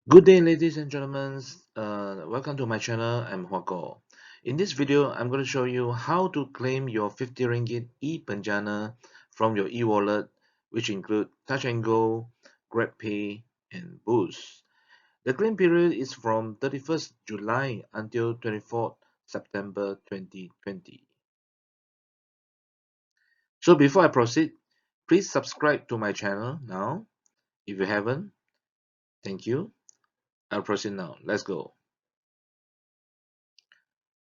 Good day, ladies and gentlemen. Welcome to my channel. I'm Hwagor. In this video, I'm going to show you how to claim your 50 Ringgit e-Banjana from your e-wallet, which include Touch and Go, GrabPay, and Boost. The claim period is from 31st July until 24th September 2020. So before I proceed, please subscribe to my channel now if you haven't. Thank you. I'll proceed now. Let's go.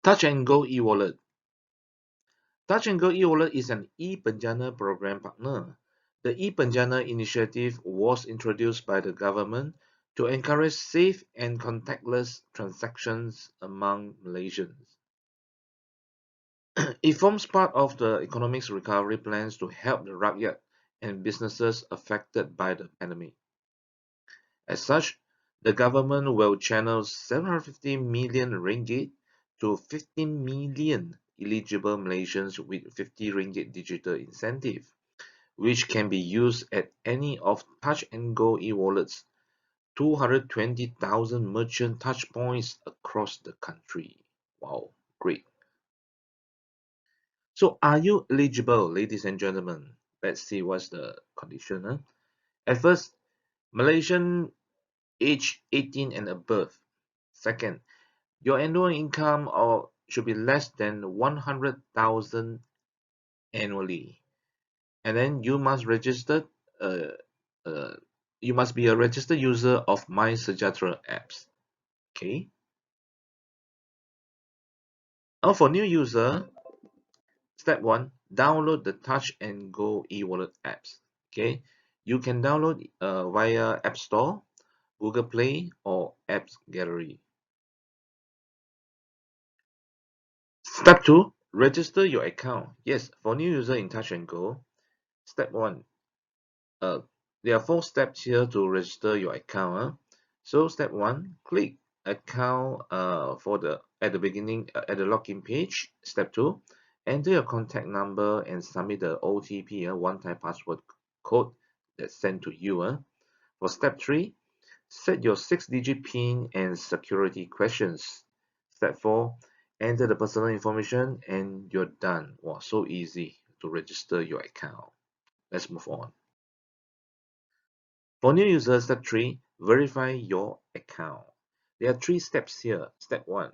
Touch and Go e-wallet. Touch and Go eWallet is an ePENJANA program partner. The ePENJANA initiative was introduced by the government to encourage safe and contactless transactions among Malaysians. It forms part of the economic recovery plans to help the rakyat and businesses affected by the pandemic. As such, the government will channel 750 million ringgit to 15 million eligible Malaysians with 50 ringgit digital incentive, which can be used at any of Touch and Go e-wallets 220,000 merchant touchpoints across the country. Wow, great. So are you eligible, ladies and gentlemen? Let's see what's the condition. Huh? At first, Malaysian age 18 and above. Second, your annual income should be less than 100,000 annually. And then uh, uh, you must be a registered user of MySejahtera apps. Okay. Now for new user, step one, download the Touch and Go e-wallet apps. Okay. You can download via App Store, Google Play, or Apps Gallery. Step two, register your account. Yes, for new user in Touch and Go, step one, uh, there are 4 steps here to register your account. So step 1, click account at the beginning at the login page. Step 2, enter your contact number and submit the OTP, one-time password code that's sent to you. For step 3, set your 6-digit PIN and security questions. Step 4, enter the personal information and you're done. Wow, so easy to register your account. Let's move on. For new users, step 3, verify your account. There are 3 steps here. Step 1,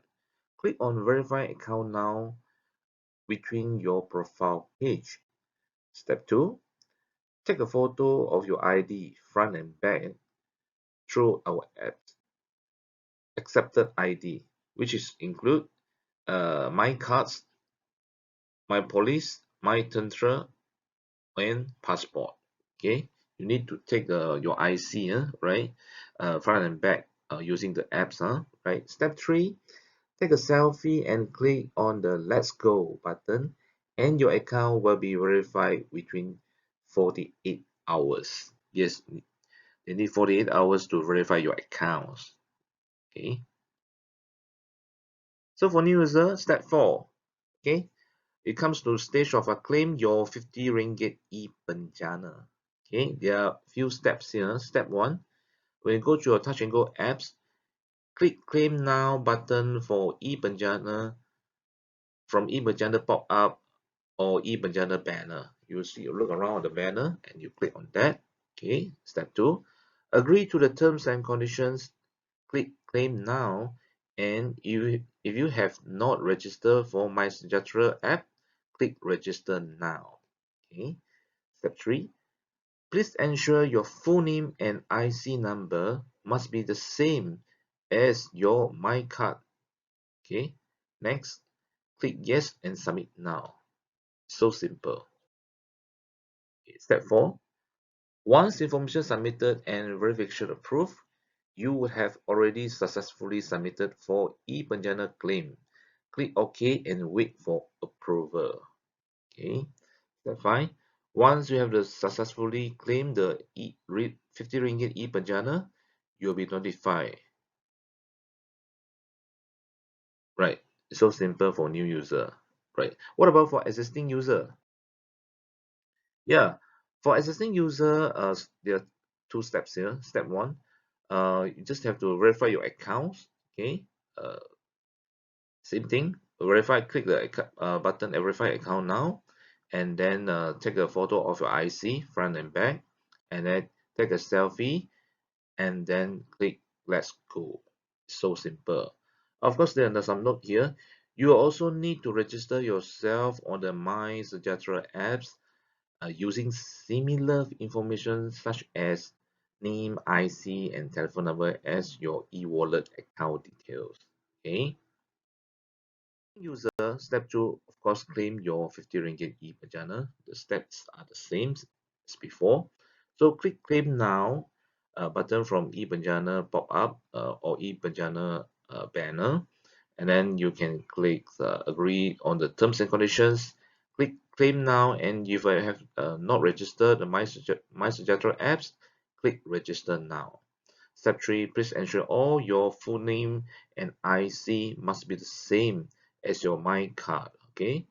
click on verify account now between your profile page. Step 2, take a photo of your ID front and back through our app accepted ID, which is include my cards, my police, my tentera, and passport. Okay, you need to take your IC, right, front and back using the apps, right. Step 3, take a selfie and click on the Let's Go button, and your account will be verified within 48 hours. Yes, you need 48 hours to verify your accounts. Okay. So for new user, step 4. Okay, it comes to stage of claim your 50 ringgit e-Banjana. Okay, there are few steps here. Step 1, when you go to your Touch and Go apps, click Claim Now button for e-Banjana from e-Banjana pop-up or e-Banjana banner. You see, you look around the banner and you click on that. Okay, step 2, agree to the terms and conditions, click Claim Now, and if you have not registered for MySejahtera app, click Register Now. Okay, step 3, please ensure your full name and IC number must be the same as your My Card. Okay, next, click Yes and submit now. So simple. Okay, step 4, once information submitted and verification approved, you would have already successfully submitted for e-Banjana claim. Click OK and wait for approval. Okay, step 5, once you have successfully claimed the 50 ringgit e-Banjana, you'll be notified. Right, it's so simple for new user. Right, what about for existing user? Yeah, for existing user, there are 2 steps here. Step 1, you just have to verify your accounts. Okay, same thing. Verify. Click the button verify account now, and then take a photo of your IC front and back, and then take a selfie, and then click let's go. So simple. Of course, there are some note here. You also need to register yourself on the MySejahtera apps using similar information such as name, IC, and telephone number as your e-wallet account details. Okay. User, step 2, of course, claim your 50 ringgit ePENJANA. The steps are the same as before. So click claim now button from ePENJANA pop up or ePENJANA banner, and then you can click agree on the terms and conditions. Click claim now, and if I have not registered the MySejahtera apps, click register now. Step 3, please ensure all your full name and IC must be the same as your My card. Okay,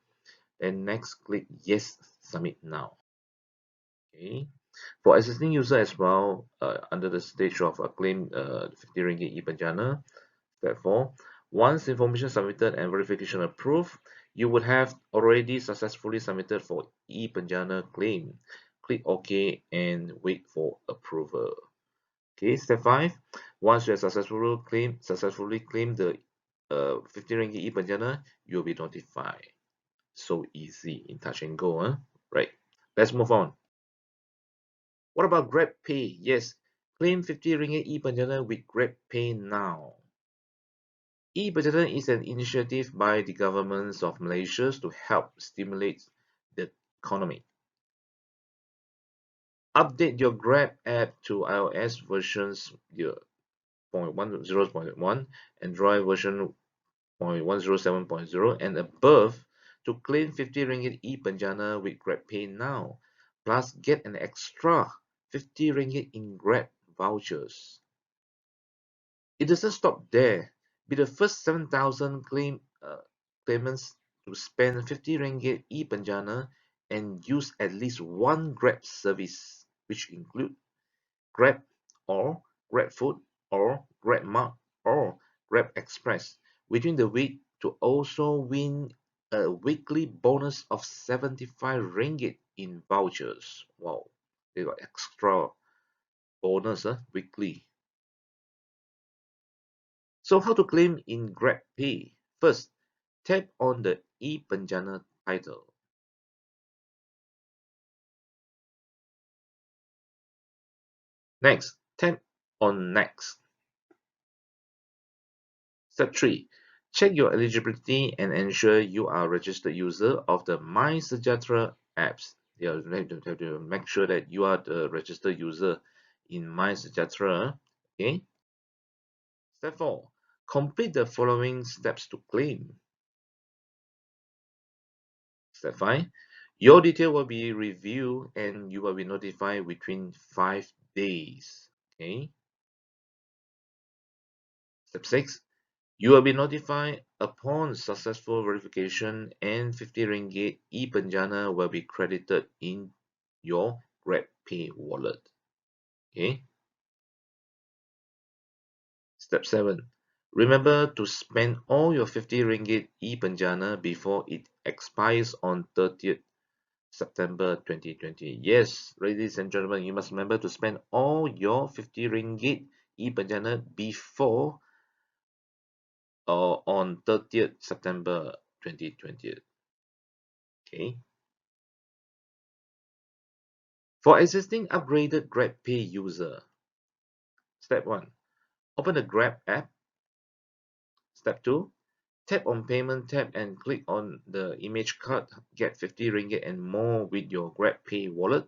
and next click yes, submit now. Okay, for existing user as well, under the stage of claim 50 ringgit ePENJANA, step 4, once information submitted and verification approved, you would have already successfully submitted for ePENJANA claim. Click OK and wait for approval. Okay, step 5, once you have successfully claimed the 50 ringgit ePENJANA, you'll be notified. So easy in touch and go, huh? Right, let's move on. What about GrabPay? Yes, claim 50 ringgit ePENJANA with GrabPay now. ePENJANA is an initiative by the governments of Malaysia to help stimulate the economy. Update your Grab app to iOS versions 0.10.1, Android version 0.107.0 and above to claim 50 ringgit ePENJANA with GrabPay now. Plus, get an extra 50 ringgit in Grab vouchers. It doesn't stop there. Be the first 7,000 claimants to spend 50 ringgit ePENJANA and use at least one Grab service, which include Grab or GrabFood or GrabMart or Grab Express within the week to also win a weekly bonus of 75 ringgit in vouchers. Wow, they got extra bonus weekly. So how to claim in GrabPay? First, tap on the ePENJANA title. Next, tap on Next. Step 3. Check your eligibility and ensure you are a registered user of the MySejahtera apps. You have to make sure that you are the registered user in MySejahtera. Okay. Step 4. Complete the following steps to claim. Step 5. Your detail will be reviewed and you will be notified within 5 days. Okay. Step 6. You will be notified upon successful verification and 50 ringgit ePENJANA will be credited in your GrabPay wallet. Okay. Step 7. Remember to spend all your 50 ringgit ePENJANA before it expires on 30th September 2020. Yes, ladies and gentlemen, you must remember to spend all your 50 ringgit ePENJANA before or on 30th September 2020. Okay. For existing upgraded GrabPay user, step 1, open the Grab app. Step 2, tap on Payment tab and click on the image card, get 50 ringgit and more with your GrabPay wallet.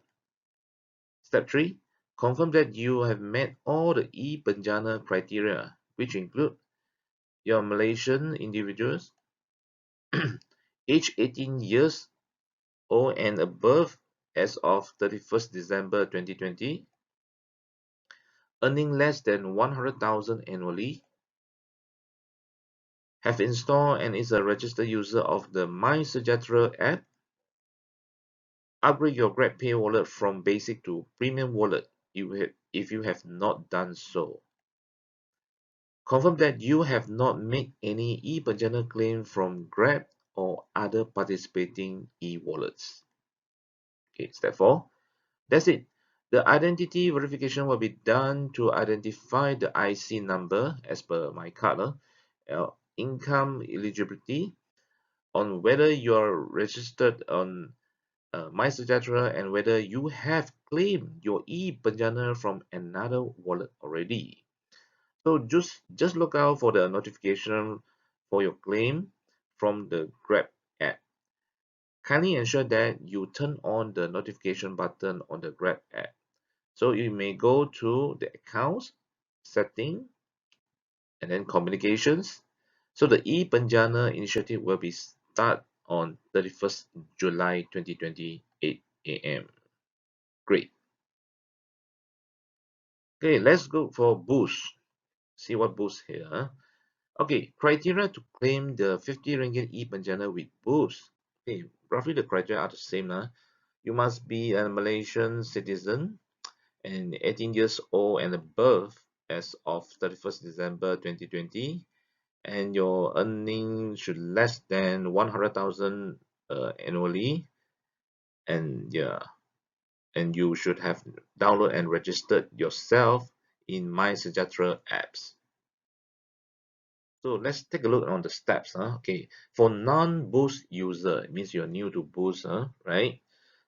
Step 3, confirm that you have met all the ePENJANA criteria, which include your Malaysian individuals, age 18 years old and above as of 31st December 2020, earning less than 100,000 annually, have installed and is a registered user of the MySejahtera app, upgrade your GrabPay wallet from basic to premium wallet if you have not done so. Confirm that you have not made any ePENJANA claim from Grab or other participating e-wallets. Okay, step 4. That's it. The identity verification will be done to identify the IC number as per my card, income eligibility, on whether you are registered on MySejahtera and whether you have claimed your ePENJANA from another wallet already. So just look out for the notification for your claim from the Grab app. Kindly ensure that you turn on the notification button on the Grab app. So you may go to the accounts, setting, and then communications. So the ePENJANA initiative will be start on 31st July 2028 AM. Great. Okay, let's go for Boost. See what Boost here. Huh? Okay, criteria to claim the 50 ringgit ePENJANA with Boost. Okay, roughly the criteria are the same. Huh? You must be a Malaysian citizen and 18 years old and above as of 31st December 2020, and your earning should less than 100,000 annually, and yeah, and you should have downloaded and registered yourself in MySejahtera apps. So let's take a look on the steps. Okay, for non-Boost user, it means you're new to Boost, right?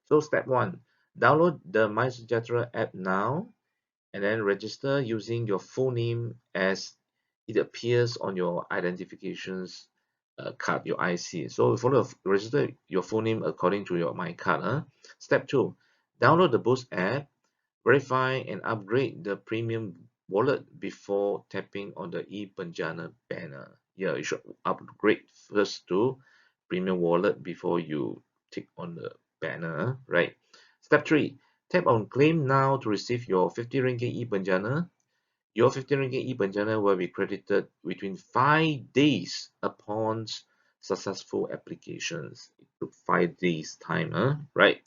So step 1, download the MySejahtera app now and then register using your full name as it appears on your identifications card, your IC. So follow register your full name according to your my card. Step 2, download the Boost app, verify and upgrade the premium wallet before tapping on the ePENJANA banner. Yeah, you should upgrade first to premium wallet before you tick on the banner, right? Step 3, tap on claim now to receive your 50 ringgit ePENJANA. Your 50 ringgit ePENJANA will be credited within 5 days upon successful applications. It took 5 days time, right?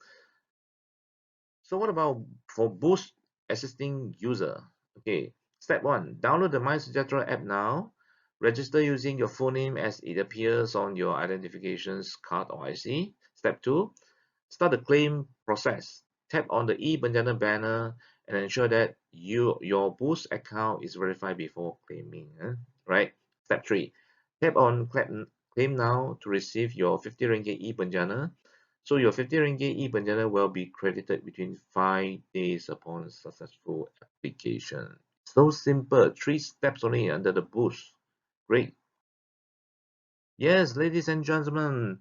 So what about for Boost existing user? Okay, step 1, download the MySejahtera app now. Register using your full name as it appears on your identifications card or IC. Step 2, start the claim process. Tap on the ePENJANA banner and ensure that your Boost account is verified before claiming. Right? Step 3, tap on claim now to receive your 50 ringgit ePENJANA. So your 50 ringgit ePENJANA will be credited within 5 days upon successful application. So simple, 3 steps only under the Boost. Great. Yes, ladies and gentlemen,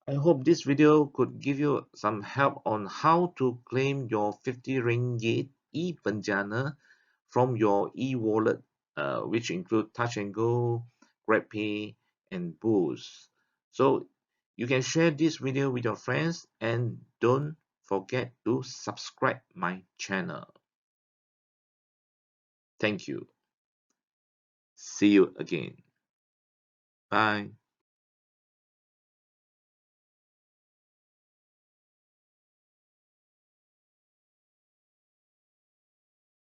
I hope this video could give you some help on how to claim your 50 ringgit ePENJANA from your e-wallet, which include Touch and Go, GrabPay, and Boost. So you can share this video with your friends and don't forget to subscribe my channel. Thank you. See you again. Bye.